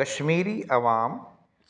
کشمیری عوام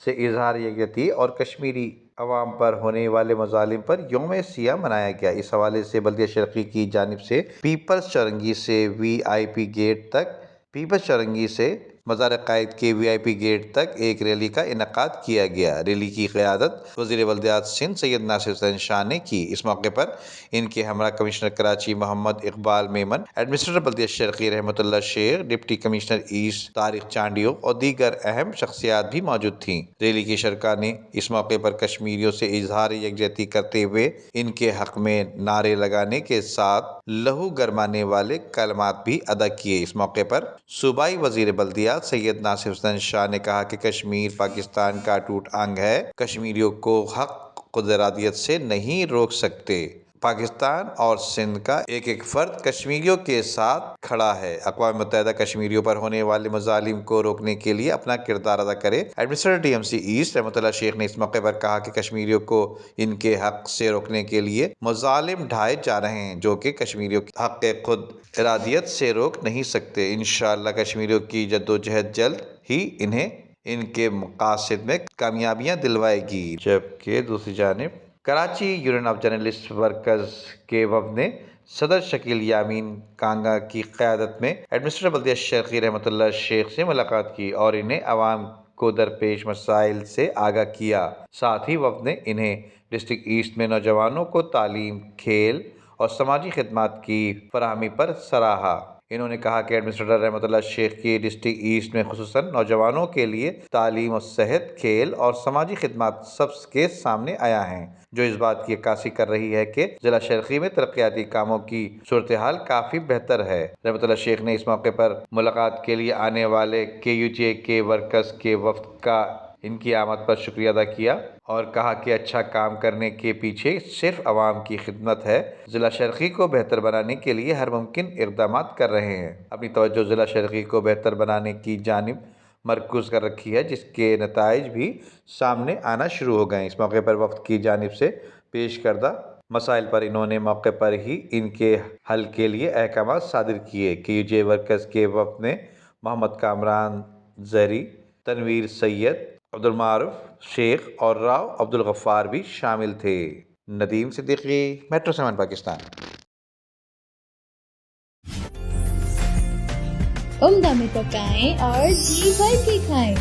سے اظہار یکجہتی اور کشمیری عوام پر ہونے والے مظالم پر یوم سیاہ منایا گیا۔ اس حوالے سے بلدیہ شرقی کی جانب سے پیپلز چورنگی سے VIP گیٹ تک، پیپلز چورنگی سے مزار قائد کے VIP گیٹ تک ایک ریلی کا انعقاد کیا گیا۔ ریلی کی قیادت وزیر بلدیات سندھ سید ناصر حسین شاہ نے کی۔ اس موقع پر ان کے ہمراہ کمشنر کراچی محمد اقبال میمن، ایڈمنسٹریٹر بلدیہ شرقی Rahmat Ullah Sheikh, deputy commissioner east Tariq Chandio اور دیگر اہم شخصیات بھی موجود تھیں۔ ریلی کے شرکاء نے اس موقع پر کشمیریوں سے اظہار یکجہتی کرتے ہوئے ان کے حق میں نعرے لگانے کے ساتھ لہو گرمانے والے کلمات بھی ادا کیے۔ اس موقع پر صوبائی وزیر بلدیات سید ناصر حسین شاہ نے کہا کہ کشمیر پاکستان کا اٹوٹ انگ ہے، کشمیریوں کو حق خود ارادیت سے نہیں روک سکتے۔ پاکستان اور سندھ کا ایک ایک فرد کشمیریوں کے ساتھ کھڑا ہے۔ اقوام متحدہ کشمیریوں پر ہونے والے مظالم کو روکنے کے لیے اپنا کردار ادا کرے۔ ایڈمنسٹریٹر TMC ایسٹ رحمت اللہ شیخ نے اس موقع پر کہا کہ کشمیریوں کو ان کے حق سے روکنے کے لیے مظالم ڈھائے جا رہے ہیں جو کہ کشمیریوں کے حق خود ارادیت سے روک نہیں سکتے۔ انشاءاللہ کشمیریوں کی جدوجہد جلد ہی انہیں ان کے مقاصد میں کامیابیاں دلوائے گی۔ جبکہ دوسری جانب Karachi union of journalist workers کے وفد نے صدر شکیل یامین کانگا کی قیادت میں ایڈمنسٹریٹر بلدیہ شرقی رحمت اللہ شیخ سے ملاقات کی اور انہیں عوام کو درپیش مسائل سے آگاہ کیا۔ ساتھ ہی وفد نے انہیں ڈسٹرکٹ ایسٹ میں نوجوانوں کو تعلیم، کھیل اور سماجی خدمات کی فراہمی پر سراہا۔ انہوں نے کہا کہ ایڈمنسٹریٹر رحمت اللہ شیخ کی ڈسٹرکٹ ایسٹ میں خصوصاً نوجوانوں کے لیے تعلیم و صحت، کھیل اور سماجی خدمات سب کے سامنے آیا ہیں، جو اس بات کی عکاسی کر رہی ہے کہ ضلع شرقی میں ترقیاتی کاموں کی صورتحال کافی بہتر ہے۔ رحمت اللہ شیخ نے اس موقع پر ملاقات کے لیے آنے والے KUJ کے ورکرز کے وفد کا ان کی آمد پر شکریہ ادا کیا اور کہا کہ اچھا کام کرنے کے پیچھے صرف عوام کی خدمت ہے۔ ضلع شرقی کو بہتر بنانے کے لیے ہر ممکن اقدامات کر رہے ہیں۔ اپنی توجہ ضلع شرقی کو بہتر بنانے کی جانب مرکوز کر رکھی ہے، جس کے نتائج بھی سامنے آنا شروع ہو گئے۔ اس موقع پر وفد کی جانب سے پیش کردہ مسائل پر انہوں نے موقع پر ہی ان کے حل کے لیے احکامات صادر کیے۔ KUJ ورکرز کے وفد میں محمد کامران زہری، تنویر سید، عبدالمعروف شیخ اور راؤ عبدالغفار بھی شامل تھے۔ ندیم صدیقی، میٹرو 7 پاکستان۔ عمدہ میں پکائیں اور جی بھر کے کھائیں۔